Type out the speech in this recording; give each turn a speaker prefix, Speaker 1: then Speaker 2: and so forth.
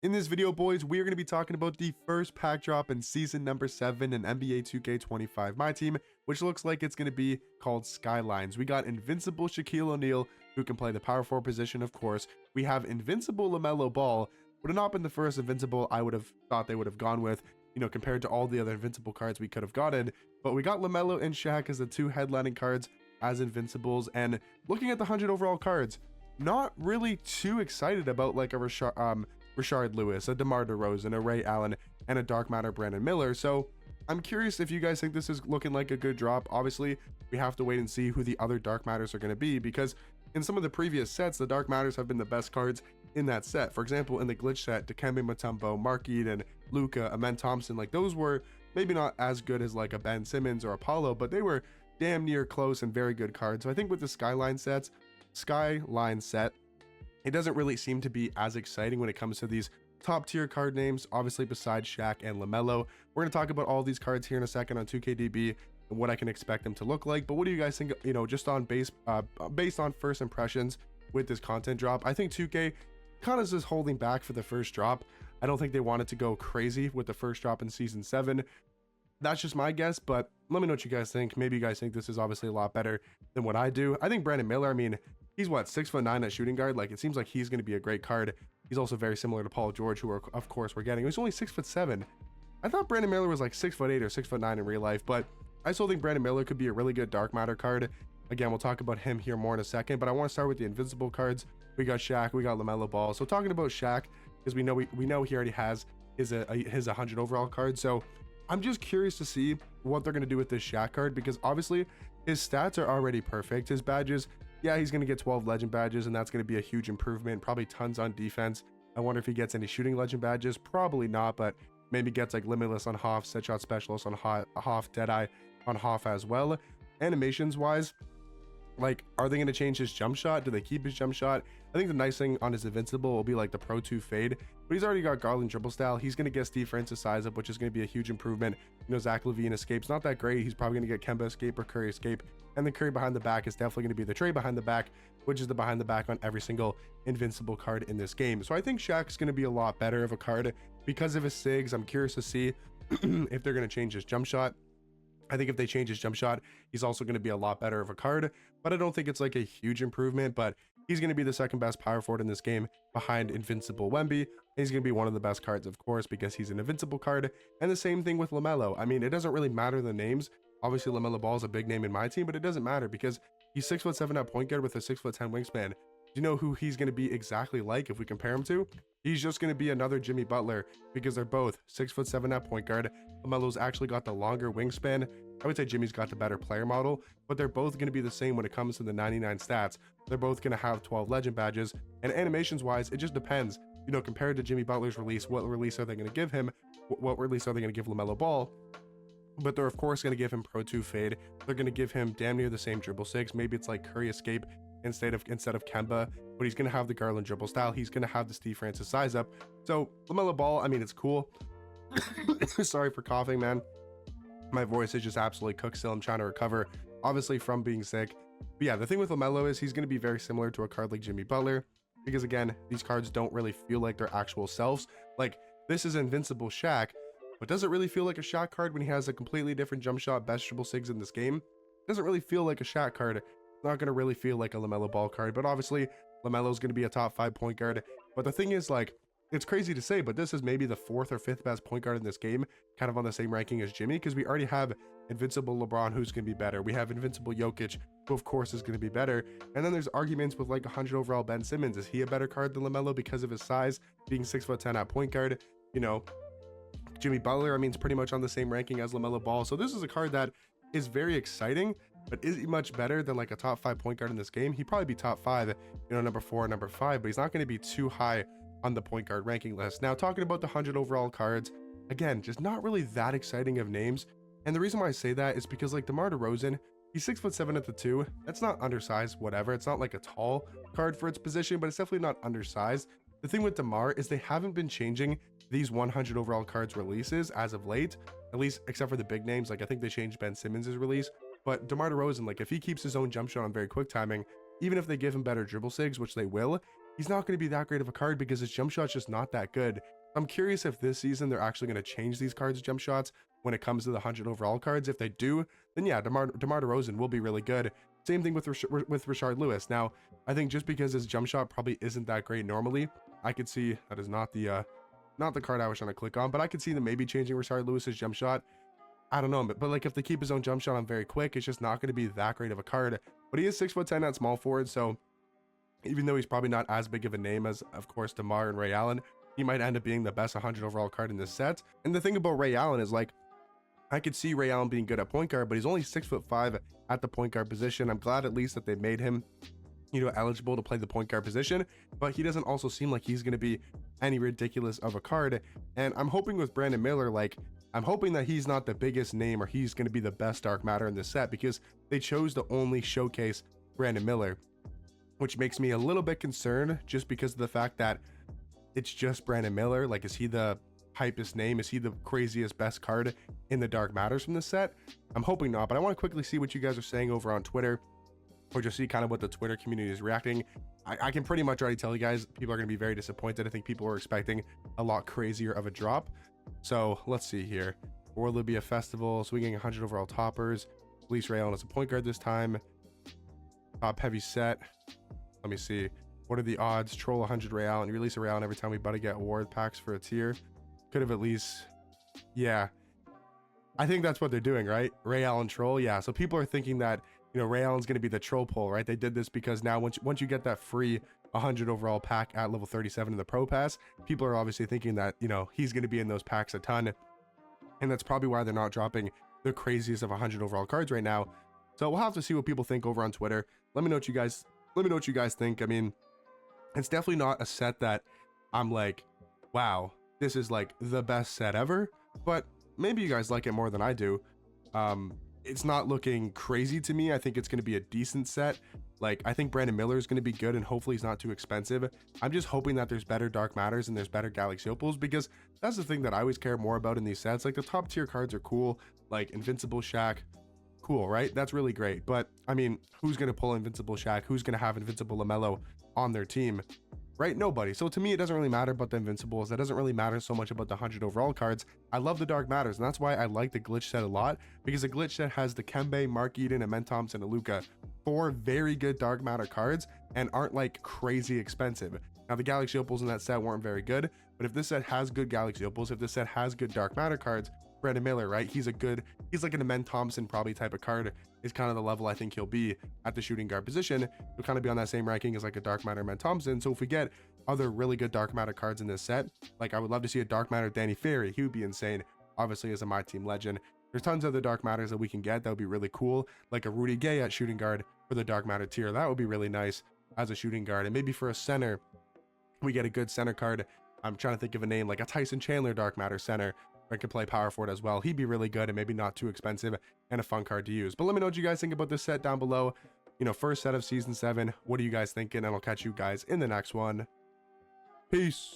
Speaker 1: In this video, boys, we are going to be talking about the first pack drop in season number 7 in NBA 2K25 Myteam, which looks like it's going to be called Skylines. We got Invincible Shaquille O'Neal, who can play the power forward position, of course. We have Invincible Lamelo Ball. Would have not been the first Invincible I would have thought they would have gone with, you know, compared to all the other Invincible cards we could have gotten. But we got Lamelo and Shaq as the two headlining cards as Invincibles. And looking at the 100 overall cards, not really too excited about like a Rashard Lewis, a DeMar DeRozan, a Ray Allen, and a Dark Matter Brandon Miller. So I'm curious if you guys think this is looking like a good drop. Obviously, we have to wait and see who the other Dark Matters are going to be, because in some of the previous sets, the Dark Matters have been the best cards in that set. For example, in the glitch set, Dikembe Mutombo, Mark Eden, Luka, Amen Thompson, like those were maybe not as good as like a Ben Simmons or Apollo, but they were damn near close and very good cards. So I think with the Skyline set, it doesn't really seem to be as exciting when it comes to these top tier card names, obviously besides Shaq and Lamelo. We're going to talk about all these cards here in a second on 2KDB and what I can expect them to look like. But what do you guys think, you know, just on based on first impressions with this content drop? I think 2K kind of just holding back for the first drop. I don't think they wanted to go crazy with the first drop in season 7. That's just my guess, but let me know what you guys think. Maybe you guys think this is obviously a lot better than what I do. I think Brandon Miller, I mean, he's what, 6'9" at shooting guard. Like, it seems like he's going to be a great card. He's also very similar to Paul George, who of course we're getting. He's only 6'7". I thought Brandon Miller was like 6'8" or 6'9" in real life, but I still think Brandon Miller could be a really good Dark Matter card. Again, we'll talk about him here more in a second, but I want to start with the Invincible cards. We got Shaq, we got Lamelo Ball. So talking about Shaq, because we know he already has his 100 overall card. So I'm just curious to see what they're going to do with this Shaq card, because obviously his stats are already perfect. His badges, yeah, he's going to get 12 legend badges, and that's going to be a huge improvement, probably tons on defense. I wonder if he gets any shooting legend badges. Probably not, but maybe gets like Limitless on Hoff, Set Shot Specialist on Hoff, Deadeye on Hoff as well. Animations wise, like, are they going to change his jump shot? Do they keep his jump shot? I think the nice thing on his Invincible will be like the Pro 2 fade, but he's already got Garland dribble style. He's going to get Steve Francis size up, which is going to be a huge improvement. You know, Zach LaVine escape's not that great. He's probably going to get Kemba escape or Curry escape, and the Curry behind the back is definitely going to be the Trey behind the back, which is the behind the back on every single Invincible card in this game. So I think Shaq's going to be a lot better of a card because of his SIGs. I'm curious to see if they're going to change his jump shot. I think if they change his jump shot, he's also going to be a lot better of a card, but I don't think it's like a huge improvement. But he's going to be the second best power forward in this game behind Invincible Wemby. He's going to be one of the best cards, of course, because he's an Invincible card. And the same thing with Lamelo. I mean, it doesn't really matter the names. Obviously, Lamelo Ball is a big name in my team, but it doesn't matter because he's 6'7" at point guard with a 6'10" wingspan. Do you know who he's going to be exactly like if we compare him to? He's just going to be another Jimmy Butler, because they're both 6'7" at point guard. Lamelo's actually got the longer wingspan. I would say Jimmy's got the better player model, but they're both going to be the same when it comes to the 99 stats. They're both going to have 12 legend badges, and animations wise, it just depends. You know, compared to Jimmy Butler's release, what release are they going to give him? What release are they going to give Lamelo Ball? But they're of course going to give him Pro 2 fade. They're going to give him damn near the same dribble 6. Maybe it's like Curry escape instead of Kemba, but he's going to have the Garland dribble style. He's going to have the Steve Francis size up. So Lamelo Ball, I mean, it's cool. Sorry for coughing, man. My voice is just absolutely cooked still. I'm trying to recover, obviously, from being sick. But yeah, the thing with Lamelo is he's going to be very similar to a card like Jimmy Butler, because again, these cards don't really feel like their actual selves. Like, this is Invincible Shaq, but does it really feel like a Shaq card when he has a completely different jump shot, best dribble SIGs in this game? It doesn't really feel like a Shaq card. It's not going to really feel like a Lamelo Ball card, but obviously Lamelo's going to be a top 5 point guard. But the thing is, like, it's crazy to say, but this is maybe the 4th or 5th best point guard in this game, kind of on the same ranking as Jimmy, because we already have Invincible LeBron, who's going to be better. We have Invincible Jokic, who of course is going to be better. And then there's arguments with like 100 overall Ben Simmons. Is he a better card than Lamelo because of his size, being 6'10" at point guard? You know, Jimmy Butler, I mean, it's pretty much on the same ranking as Lamelo Ball. So this is a card that is very exciting, but is he much better than like a top 5 point guard in this game? He'd probably be top 5, you know, number 4, number 5, but he's not going to be too high on the point guard ranking list. Now, talking about the 100 overall cards, again, just not really that exciting of names. And the reason why I say that is because like DeMar DeRozan, he's 6'7" at the 2. That's not undersized, whatever. It's not like a tall card for its position, but it's definitely not undersized. The thing with DeMar is they haven't been changing these 100 overall cards releases as of late, at least except for the big names. Like, I think they changed Ben Simmons' release, but DeMar DeRozan, like, if he keeps his own jump shot on very quick timing, even if they give him better dribble SIGs, which they will, he's not going to be that great of a card because his jump shot's just not that good. I'm curious if this season they're actually going to change these cards' jump shots when it comes to the 100 overall cards. If they do, then yeah, DeMar DeRozan will be really good. Same thing with Rashard Lewis. Now, I think just because his jump shot probably isn't that great normally, I could see that is not the card I was trying to click on, but I could see them maybe changing Rashard Lewis's jump shot. I don't know, but like if they keep his own jump shot on very quick, it's just not going to be that great of a card. But he is 6'10" at small forward, so even though he's probably not as big of a name as, of course, DeMar and Ray Allen, he might end up being the best 100 overall card in this set. And the thing about Ray Allen is, like, I could see Ray Allen being good at point guard, but he's only 6'5" at the point guard position. I'm glad at least that they made him, you know, eligible to play the point guard position, but he doesn't also seem like he's going to be any ridiculous of a card. And I'm hoping with Brandon Miller, like, I'm hoping that he's not the biggest name or he's going to be the best dark matter in this set, because they chose to only showcase Brandon Miller, which makes me a little bit concerned just because of the fact that it's just Brandon Miller. Like, is he the hypest name? Is he the craziest best card in the dark matters from this set? I'm hoping not, but I want to quickly see what you guys are saying over on Twitter, or just see kind of what the Twitter community is reacting. I can pretty much already tell you guys, people are going to be very disappointed. I think people are expecting a lot crazier of a drop. So let's see here. Will there be a festival? Swinging 100 overall toppers. Release Ray Allen as a point guard this time. Top heavy set. Let me see. What are the odds? Troll 100 Ray Allen. You release a Ray Allen every time we about to get award packs for a tier. Could have at least, yeah. I think that's what they're doing, right? Ray Allen troll, yeah. So people are thinking that, you know, Ray Allen's going to be the troll poll, right? They did this because now once you get that free 100 overall pack at level 37 in the Pro Pass, people are obviously thinking that, you know, he's going to be in those packs a ton. And that's probably why they're not dropping the craziest of 100 overall cards right now. So we'll have to see what people think over on Twitter. Let me know what you guys think. I mean, it's definitely not a set that I'm like, wow, this is like the best set ever, but maybe you guys like it more than I do. It's not looking crazy to me. I think it's going to be a decent set. Like, I think Brandon Miller is going to be good, and hopefully he's not too expensive. I'm just hoping that there's better dark matters and there's better Galaxy Opals, because that's the thing that I always care more about in these sets. Like, the top tier cards are cool, like Invincible Shaq, cool, right? That's really great. But I mean, who's going to pull Invincible Shaq? Who's going to have Invincible Lamelo on their team? Right? Nobody. So to me, it doesn't really matter about the Invincibles. It doesn't really matter so much about the 100 overall cards. I love the dark matters, and that's why I like the glitch set a lot, because the glitch set has the Kembe, Mark Eden, and Men Thompson and Luka, 4 very good dark matter cards, and aren't like crazy expensive. Now, the Galaxy Opals in that set weren't very good, but if this set has good Galaxy Opals, if this set has good dark matter cards, Brandon Miller, right? He's like an Men Thompson probably type of card, is kind of the level I think he'll be at the shooting guard position. He'll kind of be on that same ranking as like a dark matter Men Thompson. So if we get other really good dark matter cards in this set, like I would love to see a dark matter Danny Ferry. He would be insane, obviously, as a Myteam legend. There's tons of other dark matters that we can get that would be really cool, like a Rudy Gay at shooting guard for the dark matter tier. That would be really nice as a shooting guard. And maybe for a center, we get a good center card. I'm trying to think of a name, like a Tyson Chandler dark matter center. I could play power forward as well. He'd be really good and maybe not too expensive and a fun card to use. But let me know what you guys think about this set down below. You know, first set of season 7. What are you guys thinking? And I'll catch you guys in the next one. Peace.